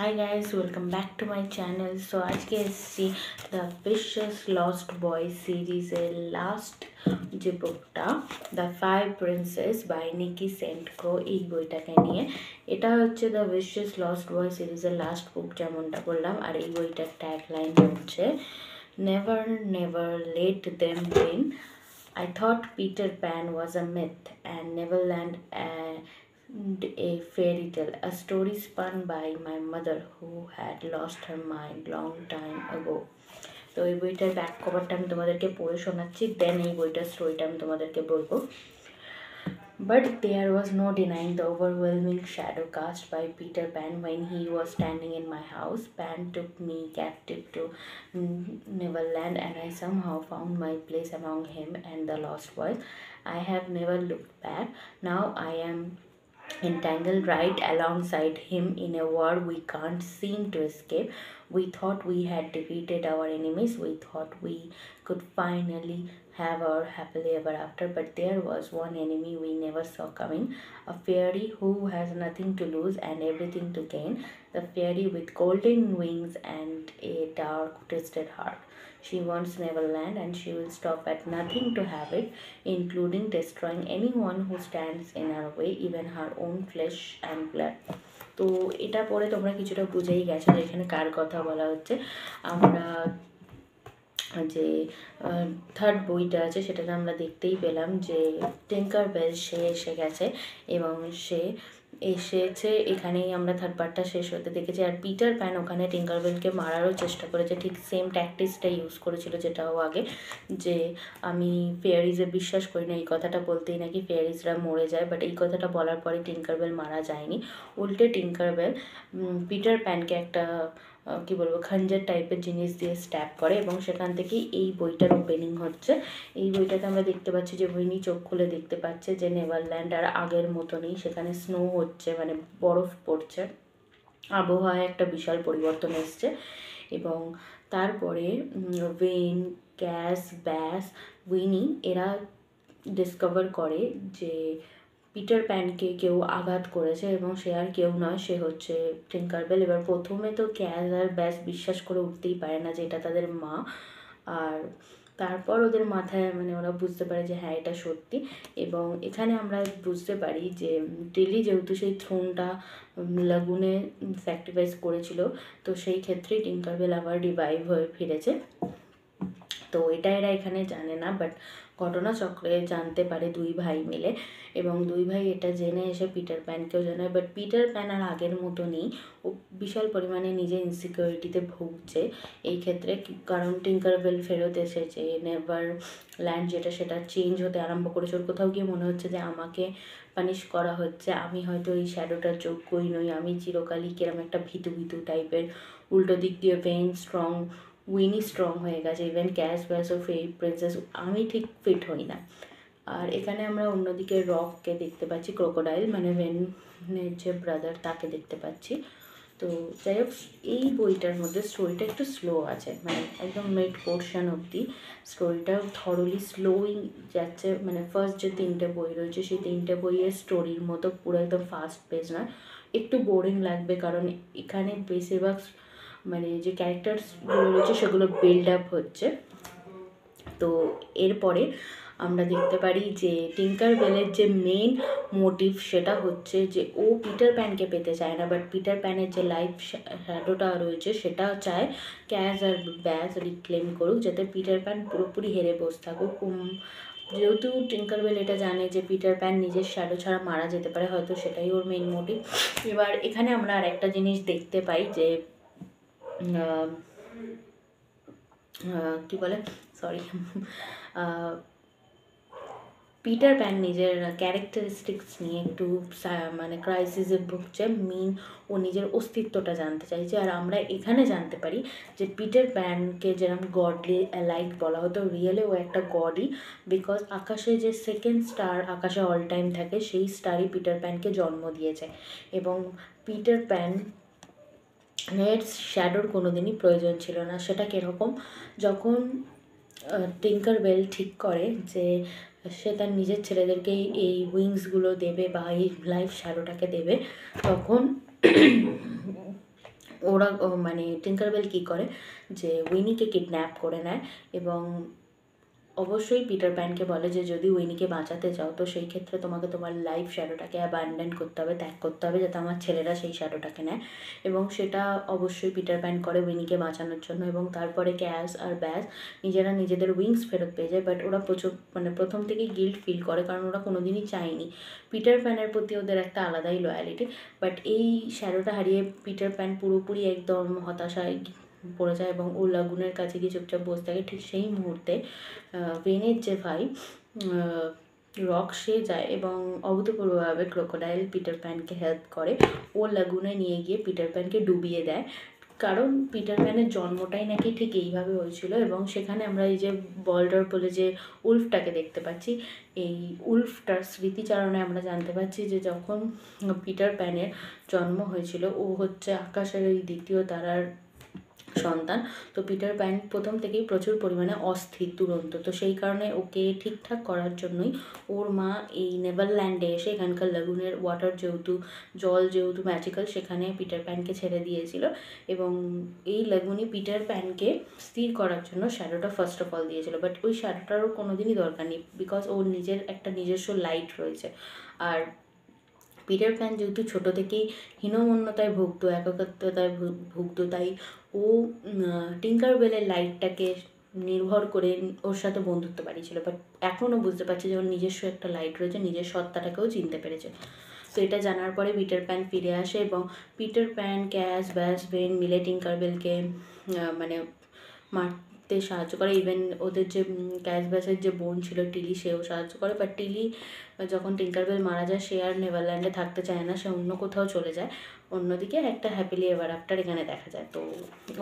Hi guys, welcome back to my channel. So আজকে এসেছি the Vicious Lost Boys সিরিজের last যে বুকটা the five princesses by Nikki Saint Crow, এই বইটাকে নিয়ে। এটা হচ্ছে দ্য Vicious Lost Boys সিরিজের লাস্ট বুক, যেমনটা বললাম। আর এই বইটার ট্যাগলাইন হচ্ছে never never let them win. I thought Peter Pan was a myth and Neverland a fairy tale, a story spun by my mother who had lost her mind long time ago. তো এই বইটার back কভারটা আমি তোমাদেরকে পড়ে শোনাচ্ছি, দেন এই বইটার স্টোরিটা আমি তোমাদেরকে বলবো। But there was no denying the overwhelming shadow cast by Peter Pan when he was standing in my house. Pan took me captive to Neverland, and I somehow found my place among him and the Lost Boys. I have never looked back. Now I am entangled right alongside him in a war we can't seem to escape. We thought we had defeated our enemies. We thought we could finally have our happily ever after. But there was one enemy we never saw coming, a fairy who has nothing to lose and everything to gain. The fairy with golden wings and a dark, twisted heart. She wants Neverland and she will stop at nothing to have it, including destroying anyone who stands in her way, even her own flesh and blood. তো এটা পরে তোমরা কিছুটা বুঝেই গেছো যে এখানে কার কথা বলা হচ্ছে। আমরা যে থার্ড বইটা আছে সেটাতে আমরা দেখতেই পেলাম যে টিঙ্কার বেল সে এসে গেছে এবং সে এসেছে, এখানেই আমরা থার্ড পার্টটা শেষ হতে দেখেছি। আর পিটার প্যান ওখানে টিঙ্কারবেলকে মারারও চেষ্টা করেছে, ঠিক সেম ট্যাকটিক্সটা ইউজ করেছিল যেটাও আগে, যে আমি ফেয়ারিজে বিশ্বাস করি না, এই কথাটা বলতেই নাকি ফেয়ারিজরা মরে যায়। বাট এই কথাটা বলার পরে টিঙ্কারবেল মারা যায়নি, উল্টে টিঙ্কারবেল পিটার প্যানকে একটা কী বলবো খঞ্জর টাইপের জিনিস দিয়ে স্ট্যাপ করে এবং সেখান থেকেই এই বইটার ওপেনিং হচ্ছে। এই বইটাতে আমরা দেখতে পাচ্ছি যে উইনি চোখ খুলে দেখতে পাচ্ছে যে নেভারল্যান্ড আর আগের মতো নেই, সেখানে স্নো হচ্ছে, মানে বরফ পড়ছে, আবহাওয়ায় একটা বিশাল পরিবর্তন এসছে। এবং তারপরে ওয়েন, ক্যাস, ব্যাস, উইনি এরা ডিসকভার করে যে পিটার প্যানকে কেউ আঘাত করেছে এবং সে আর কেউ নয়, সে হচ্ছে টিঙ্কারবেল। এবার প্রথমে তো ক্যাস আর ব্যাস বিশ্বাস করে উঠতেই পারে না যে এটা তাদের মা, আর তারপর ওদের মাথায় মানে ওরা বুঝতে পারে যে হ্যাঁ এটা সত্যি। এবং এখানে আমরা বুঝতে পারি যে টেলি যেহেতু সেই থ্রোনটা লাগুনে স্যাক্রিফাইস করেছিল, তো সেই ক্ষেত্রেই টিঙ্কারবেল আবার রিভাইভ হয়ে ফিরেছে। তো এটা এরা এখানে জানে না, বাট ঘটনাচক্রে জানতে পারে দুই ভাই মিলে, এবং দুই ভাই এটা জেনে এসে পিটার প্যানকেও জানায়। বাট পিটার প্যান আর আগের মতো নেই, ও বিশাল পরিমাণে নিজে ইনসিকিউরিটিতে ভুগছে এই ক্ষেত্রে, কারণ টিঙ্কারবেল ফেরত এসেছে, নেভার ল্যান্ড যেটা সেটা চেঞ্জ হতে আরম্ভ করেছে। ওর কোথাও গিয়ে মনে হচ্ছে যে আমাকে পানিশ করা হচ্ছে, আমি হয়তো এই শ্যাডোটার যোগ্যই নই, আমি চিরকালই কিরম একটা ভীতু ভীতু টাইপের। উল্টো দিক দিয়ে ভেন স্ট্রং, উইনি স্ট্রং হয়ে গেছে, ইভেন ক্যাশ ব্যাস ও প্রিন্সেস আমি ঠিক ফিট হই না। আর এখানে আমরা অন্যদিকে রককে দেখতে পাচ্ছি, ক্রোকোডাইল মানে ভেনের যে ব্রাদার তাকে দেখতে পাচ্ছি। তো যাই হোক, এই বইটার মধ্যে স্টোরিটা একটু স্লো আছে, মানে একদম মিড পোর্শন অবধি স্টোরিটা থরলি স্লোই যাচ্ছে। মানে ফার্স্ট যে তিনটে বই রয়েছে সেই তিনটে বইয়ের স্টোরির মতো পুরো একদম ফাস্ট পেজ নয়, একটু বোরিং লাগবে, কারণ এখানে বেশিরভাগ মানে যে ক্যারেক্টারসগুলো রয়েছে সেগুলো বিল্ড আপ হচ্ছে। তো এরপরে আমরা দেখতে পারি যে টিঙ্কারবেলের যে মেন মোটিভ সেটা হচ্ছে যে ও পিটার প্যানকে পেতে চায় না, বাট পিটার প্যানের যে লাইফ শ্যাডোটা রয়েছে সেটা চায় ক্যাশ আর ব্যাস রিক্লেম করুক, যাতে পিটার প্যান পুরোপুরি হেরে বসে থাকুক। যেহেতু টিঙ্কারবেল এটা জানে যে পিটার প্যান নিজের শ্যাডো ছাড়া মারা যেতে পারে, হয়তো সেটাই ওর মেন মোটিভ। এবার এখানে আমরা আর একটা জিনিস দেখতে পাই যে কী বলে সরি পিটার প্যান নিজের ক্যারেক্টারিস্টিক্স নিয়ে একটু মানে ক্রাইসিসে ভুগছে, ও নিজের অস্তিত্বটা জানতে চাইছে। আর আমরা এখানে জানতে পারি যে পিটার প্যানকে যেরকম গডলি লাইক বলা হতো, রিয়েলে ও একটা গডই, বিকজ আকাশে যে সেকেন্ড স্টার আকাশে অল টাইম থাকে সেই স্টারই পিটার প্যানকে জন্ম দিয়েছে। এবং পিটার প্যান এর শ্যাডোর কোনো দিনই প্রয়োজন ছিল না। সেটা কীরকম, যখন টিঙ্কারবেল ঠিক করে যে সে তার নিজের ছেলেদেরকেই এই উইংসগুলো দেবে বা এই লাইফ শ্যাডোটাকে দেবে, তখন ওরা মানে টিঙ্কারবেল কী করে যে উইনিকে কিডন্যাপ করে নেয় এবং অবশ্যই পিটার প্যানকে বলে যে যদি উইনিকে বাঁচাতে চাও তো সেই ক্ষেত্রে তোমাকে তোমার লাইফ শ্যাডোটাকে অ্যাবান্ডন করতে হবে, ত্যাগ করতে হবে, যাতে আমার ছেলেরা সেই শ্যাডোটাকে নেয়। এবং সেটা অবশ্যই পিটার প্যান করে উইনিকে বাঁচানোর জন্য। এবং তারপরে ক্যাস আর ব্যাস নিজেরা নিজেদের উইংস ফেরত পেয়ে যায়, বাট ওরা প্রচুর মানে প্রথম থেকেই গিল্ট ফিল করে, কারণ ওরা কোনোদিনই চায়নি। পিটার প্যানের প্রতি ওদের একটা আলাদাই লয়ালিটি, বাট এই শ্যাডোটা হারিয়ে পিটার প্যান পুরোপুরি একদম হতাশায় পড়ে যায় এবং ও লাগুনের কাছে গিয়ে চুপচাপ বসে থাকে। ঠিক সেই মুহূর্তে ভেনের যে ভাই রক সে যায় এবং অভূতপূর্বভাবে ক্রোকোডাইল পিটার প্যানকে হেল্প করে। ও লাগুনে নিয়ে গিয়ে পিটার প্যানকে ডুবিয়ে দেয়, কারণ পিটার প্যানের জন্মটাই নাকি ঠিক এইভাবে হয়েছিল। এবং সেখানে আমরা এই যে বল্ডার বলে যে উল্ফটাকে দেখতে পাচ্ছি, এই উল্ফটার স্মৃতিচারণে আমরা জানতে পারছি যে যখন পিটার প্যানের জন্ম হয়েছিল ও হচ্ছে আকাশের এই দ্বিতীয় তারার সন্তান। তো পিটার প্যান প্রথম থেকেই প্রচুর পরিমাণে অস্থির, দুরন্ত। তো সেই কারণে ওকে ঠিকঠাক করার জন্যই ওর মা এই নেভারল্যান্ডে এসে এখানকার লাগুনের ওয়াটার জল যেহেতু ম্যাজিক্যাল, সেখানে পিটার প্যানকে ছেড়ে দিয়েছিল। এবং এই লাগুনই পিটার প্যানকে স্থির করার জন্য শ্যাডোটা ফার্স্ট অফ অল দিয়েছিল। বাট ওই শ্যাডোটারও কোনো দিনই দরকার নেই, বিকজ ওর নিজের একটা নিজস্ব লাইট রয়েছে। আর পিটার প্যান যেহেতু ছোটো থেকেই হীনমন্যতায় ভুগতো, একাকিত্বতায় ভুগতো, তাই ও টিঙ্কারবেলের লাইটটাকে নির্ভর করে ওর সাথে বন্ধুত্ব বাড়িয়েছিল। বাট এখনও বুঝতে পারছে যে ওর নিজস্ব একটা লাইট রয়েছে, নিজের সত্তাটাকেও চিনতে পেরেছে। তো এটা জানার পরে পিটার প্যান ফিরে আসে এবং পিটার প্যান, ক্যাস, ব্যাস, ভেন মিলে টিঙ্কারবেলকে মানে মারতে সাহায্য করে। ইভেন ওদের যে ক্যাস ব্যাসের যে বোন ছিল টিলি, সেও সাহায্য করে। বাট টিলি যখন টিঙ্কারবেল মারা যায় সে আর নেভারল্যান্ডে থাকতে চায় না, সে অন্য কোথাও চলে যায়। অন্যদিকে একটা হ্যাপিলি এভার আফটার এখানে দেখা যায়। তো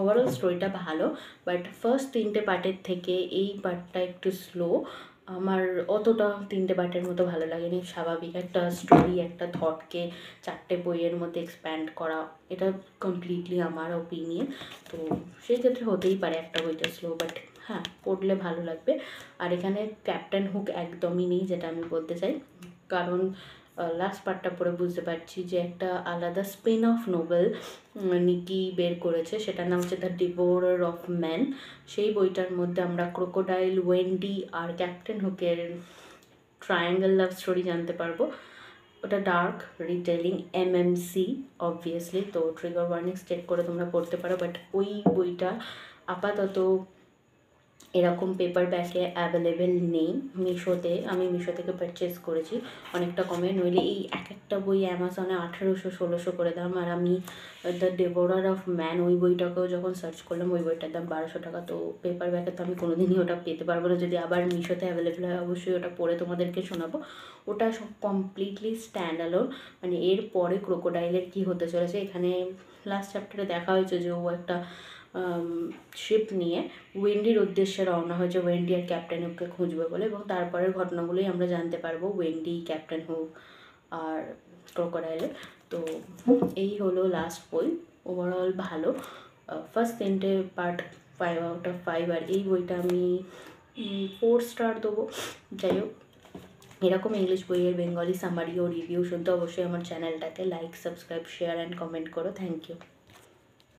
ওভারঅল স্টোরিটা ভালো, বাট ফার্স্ট 3টে পার্টের থেকে এই পার্টটা একটু স্লো। আমার অতটা 3টে পার্টের মতো ভালো লাগেনি। স্বাভাবিক একটা স্টোরি, একটা থটকে 4টে বইয়ের মধ্যে এক্সপ্যান্ড করা, এটা কমপ্লিটলি আমার ওপিনিয়ন। তো সেই ক্ষেত্রে হতেই পারে একটা বইটা স্লো, বাট হ্যাঁ পড়লে ভালো লাগবে। আর এখানে ক্যাপ্টেন হুক একদমই নেই, যেটা আমি বলতে চাই, কারণ লাস্ট পার্টটা পড়ে বুঝতে পারছি যে একটা আলাদা স্পিন অফ নোবেল নিকি বের করেছে, সেটার নাম হচ্ছে দ্য ডিভোরার অফ ম্যান। সেই বইটার মধ্যে আমরা ক্রোকোডাইল, ওয়েন্ডি আর ক্যাপ্টেন হুকের ট্রায়াঙ্গেল লাভ স্টোরি জানতে পারবো। ওটা ডার্ক রিটেলিং, MMC অবভিয়াসলি, তো ট্রিগার ওয়ার্নিংস চেক করে তোমরা পড়তে পারো। বাট ওই বইটা আপাতত এরকম পেপার ব্যাকে অ্যাভেলেবেল নেই মিশোতে। আমি মিশো থেকে পারচেস করেছি অনেকটা কমে, নইলে এই এক একটা বই অ্যামাজনে 1800-1600 করে দাম। আর আমি দ্য ডেভোরার অফ ম্যান ওই বইটাকেও যখন সার্চ করলাম ওই বইটার দাম 1200 টাকা। তো পেপার ব্যাকে তো আমি কোনোদিনই ওটা পেতে পারবো না, যদি আবার মিশোতে অ্যাভেলেবেল হয় অবশ্যই ওটা পড়ে তোমাদেরকে শোনাবো। ওটা কমপ্লিটলি স্ট্যান্ড অ্যালোন, মানে এর পরে ক্রোকোডাইলের কী হতে চলেছে। এখানে লাস্ট চ্যাপ্টারে দেখা হয়েছে যে ও একটা শিপ নিয়ে ওয়েন্ডির উদ্দেশ্যে রওনা হয়েছে, ওয়েন্ডি আর ক্যাপ্টেন হুককে খুঁজবে বলে। এবং তারপরের ঘটনাগুলোই আমরা জানতে পারবো ওয়েন্ডি, ক্যাপ্টেন হুক আর ক্রোকোডাইলের। তো এই হলো লাস্ট বই। ওভারঅল ভালো, ফার্স্ট 3টে পার্ট 5/5। আর এই বইটা আমি 4 স্টার দেবো। যাই হোক, এরকম ইংলিশ বইয়ের বেঙ্গলি সামারি ও রিভিউ শুনতে অবশ্যই আমার চ্যানেলটাকে like, subscribe, share and comment করো। Thank you.